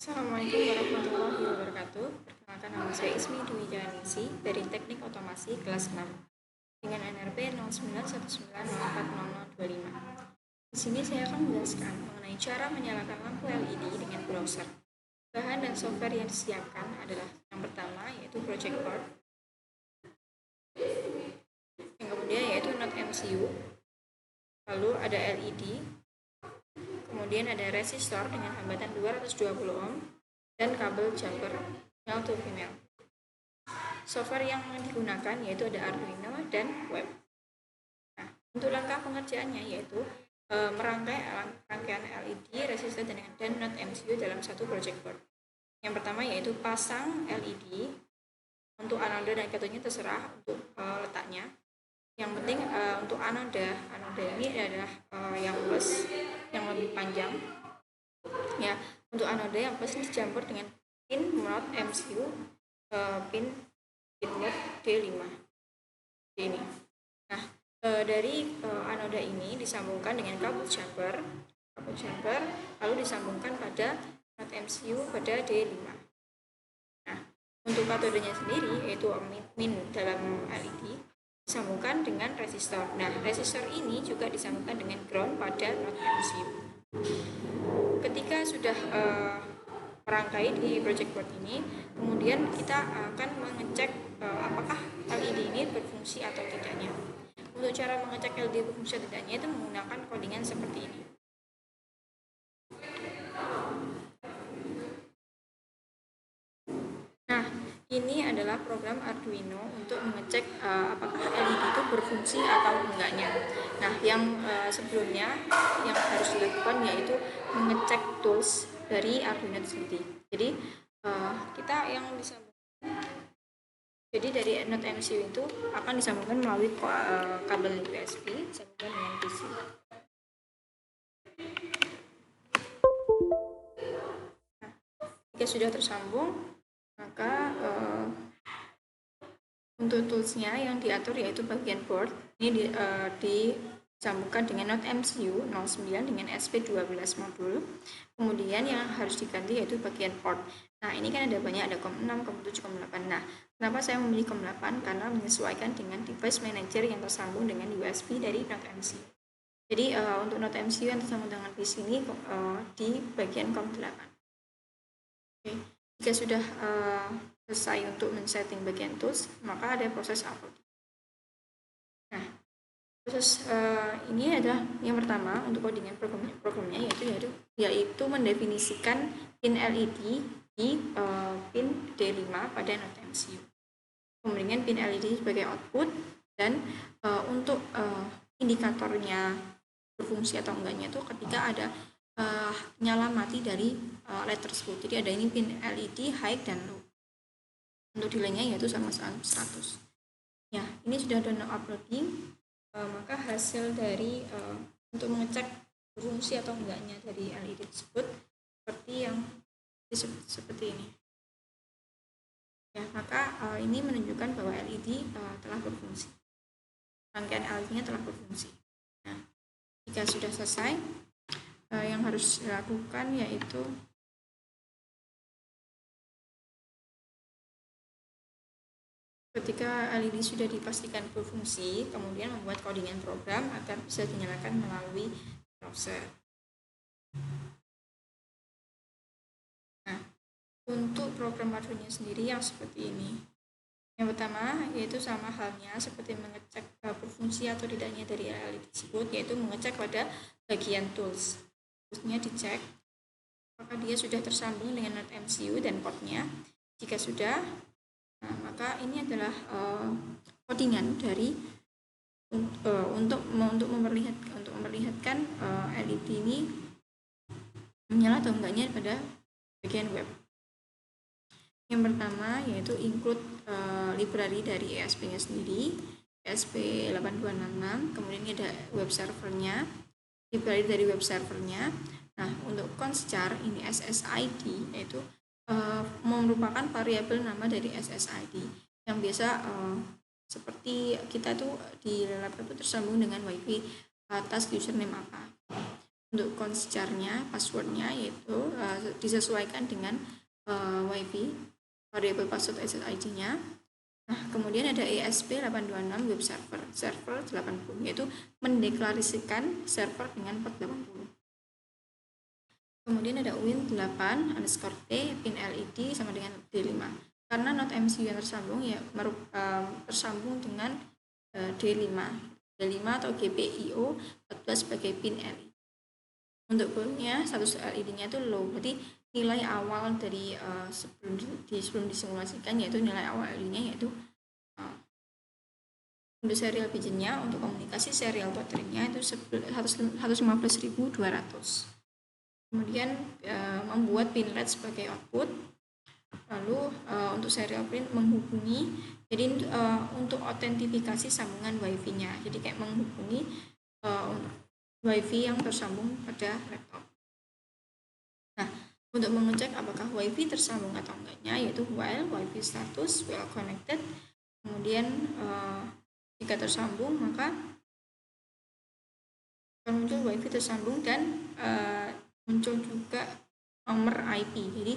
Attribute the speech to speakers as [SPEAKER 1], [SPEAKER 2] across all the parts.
[SPEAKER 1] Assalamualaikum warahmatullahi wabarakatuh. Perkenalkan, nama saya Ismi Dwi Jahanisi dari Teknik Otomasi kelas 6 dengan NRP 0919040025. Di sini saya akan menjelaskan mengenai cara menyalakan lampu LED dengan browser. Bahan dan software yang disiapkan adalah yang pertama yaitu project board, yang kemudian yaitu Node MCU, lalu ada LED, kemudian ada resistor dengan hambatan 220 ohm dan kabel jumper male to female. Software yang digunakan yaitu ada Arduino dan web. Nah, untuk langkah pengerjaannya yaitu merangkai rangkaian LED, resistor dan Node MCU dalam satu project board. Yang pertama yaitu pasang LED. Untuk anoda dan katodenya terserah untuk letaknya. Yang penting untuk anoda ini adalah yang plus, yang lebih panjang. Ya, untuk anoda yang plus dicampur dengan pin Node MCU, pin Node D5 ini. Nah, dari anoda ini disambungkan dengan kabel jumper, lalu disambungkan pada Node MCU pada D5. Nah, untuk katodenya sendiri yaitu min dalam LED disambungkan dengan resistor. Nah, resistor ini juga disambungkan dengan ground pada Node MCU. Ketika sudah merangkai di project board ini, kemudian kita akan mengecek apakah LED ini berfungsi atau tidaknya. Untuk cara mengecek LED berfungsi atau tidaknya itu menggunakan codingan seperti ini. Nah, ini adalah program Arduino untuk mengecek apakah LED itu berfungsi atau enggaknya. Nah, yang sebelumnya yang harus dilakukan yaitu mengecek tools dari Arduino sendiri. Jadi kita yang disambungkan, jadi dari Node MCU itu akan disambungkan melalui kabel USB disambungkan dengan PC. Nah, jika sudah tersambung, maka untuk toolsnya yang diatur yaitu bagian board ini disambungkan dengan Node MCU 09 dengan SP12 modul. Kemudian yang harus diganti yaitu bagian port. Nah, ini kan ada banyak, ada COM6, COM7, COM8. Nah, kenapa saya memilih COM8? Karena menyesuaikan dengan device manager yang tersambung dengan USB dari Node MCU. Jadi untuk Node MCU yang tersambung dengan PC ini di bagian COM8. Oke. Jika sudah selesai untuk men-setting bagian tools, maka ada proses uploading. Nah, proses ini adalah yang pertama untuk codingan programnya yaitu mendefinisikan pin LED di pin D5 pada Node MCU. Kemudian pin LED sebagai output dan untuk indikatornya berfungsi atau enggaknya itu ketika ada nyala mati dari LED tersebut. Jadi ada ini pin LED high dan low. Untuk delay-nya yaitu sama 100. Ya, ini sudah ada uploading. Maka hasil dari untuk mengecek berfungsi atau enggaknya dari LED tersebut seperti ini. Ya, maka ini menunjukkan bahwa LED telah berfungsi. Rangkaian LED-nya telah berfungsi. Nah, jika sudah selesai, yang harus dilakukan yaitu ketika LED sudah dipastikan berfungsi, kemudian membuat codingan program agar bisa dinyalakan melalui browser. Nah, untuk program Arduino sendiri yang seperti ini. Yang pertama yaitu sama halnya seperti mengecek berfungsi atau tidaknya dari LED tersebut, yaitu mengecek pada bagian tools. Toolsnya dicek apakah dia sudah tersambung dengan Node MCU dan portnya. Jika sudah, maka ini adalah codingan dari untuk memperlihatkan LED ini menyala atau enggaknya pada bagian web. Yang pertama yaitu include library dari ESP-nya sendiri, ESP8266, kemudian ini ada web servernya, library dari web servernya. Nah, untuk const-char ini SSID yaitu merupakan variabel nama dari SSID yang biasa seperti kita tuh di laptop itu tersambung dengan WiFi atas username apa. Untuk const-jar-nya, passwordnya yaitu disesuaikan dengan WiFi, variable password SSID-nya. Nah, kemudian ada ESP826 web server 80, yaitu mendeklarasikan server dengan port 80. Kemudian ada win8 underscore t pin LED sama dengan D5. Karena node MCU yang tersambung ya tersambung dengan D5 atau GPIO 14 sebagai pin LED. Untuk pin-nya status LED-nya itu low, berarti nilai awal dari sebelum disimulasikan yaitu nilai awal LED-nya yaitu untuk serial pigeon-nya, untuk komunikasi serial baterainya itu 115.200. Kemudian membuat pin LED sebagai output. Lalu untuk serial print menghubungi, jadi untuk autentifikasi sambungan WiFi-nya, jadi kayak menghubungi WiFi yang tersambung pada laptop. Nah, untuk mengecek apakah WiFi tersambung atau enggaknya yaitu while WiFi status well connected. Kemudian jika tersambung maka akan muncul WiFi tersambung dan muncul juga nomor IP. Jadi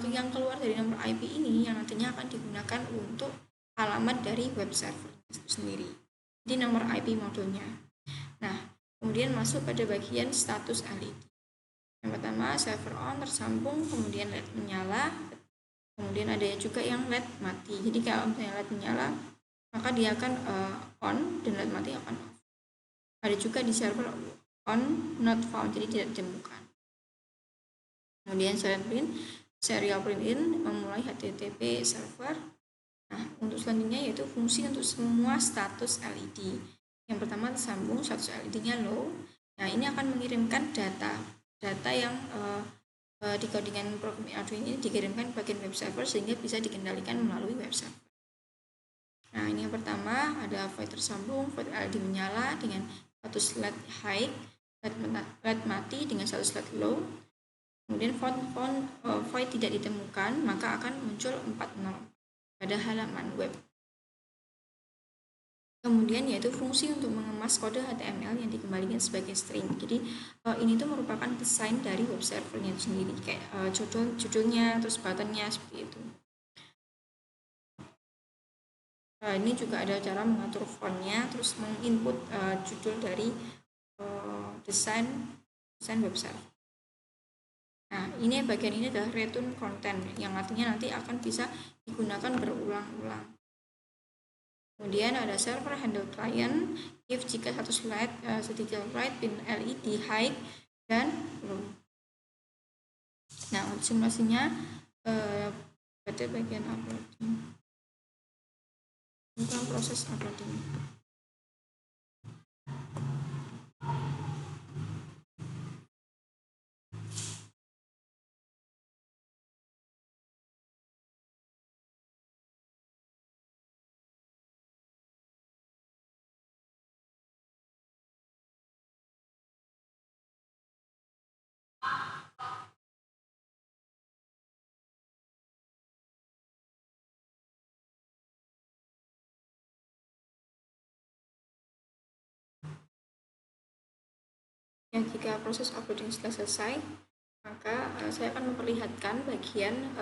[SPEAKER 1] yang keluar dari nomor IP ini yang nantinya akan digunakan untuk alamat dari web server itu sendiri. Jadi nomor IP modulnya. Nah, kemudian masuk pada bagian status LED. Yang pertama server on tersambung, kemudian LED menyala, kemudian ada juga yang LED mati. Jadi kalau misalnya LED menyala maka dia akan on dan LED mati akan off. Ada juga di server on not found, jadi tidak ditemukan. Kemudian serial print in memulai HTTP server. Nah, untuk selanjutnya yaitu fungsi untuk semua status LED. Yang pertama tersambung, status LED-nya low. Nah, ini akan mengirimkan data yang di codingan program Arduino ini dikirimkan ke bagian web server sehingga bisa dikendalikan melalui web server. Nah, ini yang pertama ada void tersambung, void LED menyala dengan status LED high, LED mati dengan status LED low. Kemudian void tidak ditemukan, maka akan muncul 40 pada halaman web. Kemudian yaitu fungsi untuk mengemas kode HTML yang dikembalikan sebagai string. Jadi ini tuh merupakan desain dari web servernya sendiri, kayak judulnya, terus buttonnya seperti itu. Ini juga ada cara mengatur fontnya, terus menginput judul dari desain web server. Nah, ini bagian ini adalah return content yang artinya nanti akan bisa digunakan berulang-ulang. Kemudian ada server handle client if jika satu slide sedikit write pin LED high dan low. Nah, untuk simulasinya pada bagian uploading. Tentang proses uploading. Ya, jika proses uploading sudah selesai, maka saya akan memperlihatkan bagian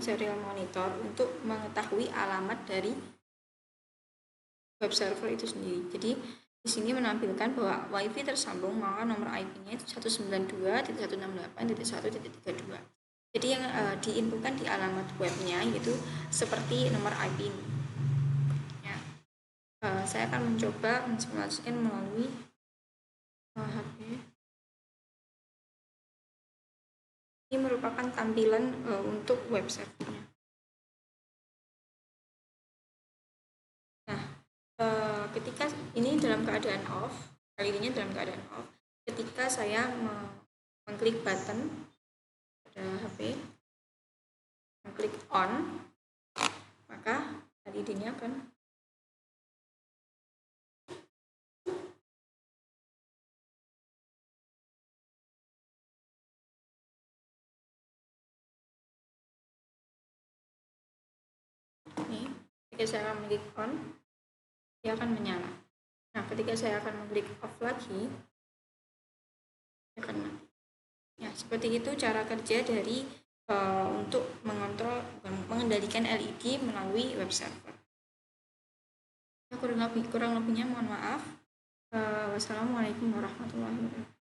[SPEAKER 1] serial monitor untuk mengetahui alamat dari web server itu sendiri. Jadi di sini menampilkan bahwa WiFi tersambung, maka nomor IP-nya itu 192.168.1.32. Jadi yang diinputkan di alamat webnya yaitu seperti nomor IP ini. Ya. Saya akan mencoba mensimulasikan melalui HP. Ini merupakan tampilan untuk web servernya. Nah, ketika ini dalam keadaan off, kali ini dalam keadaan off, ketika saya mengklik button pada HP, mengklik on, maka LED-nya akan ini, ketika saya mengklik on, dia akan menyala. Nah, ketika saya akan mengklik off lagi, akan mati. Ya, seperti itu cara kerja dari untuk mengendalikan LED melalui web server. Kurang lebihnya mohon maaf. Wassalamualaikum warahmatullahi wabarakatuh.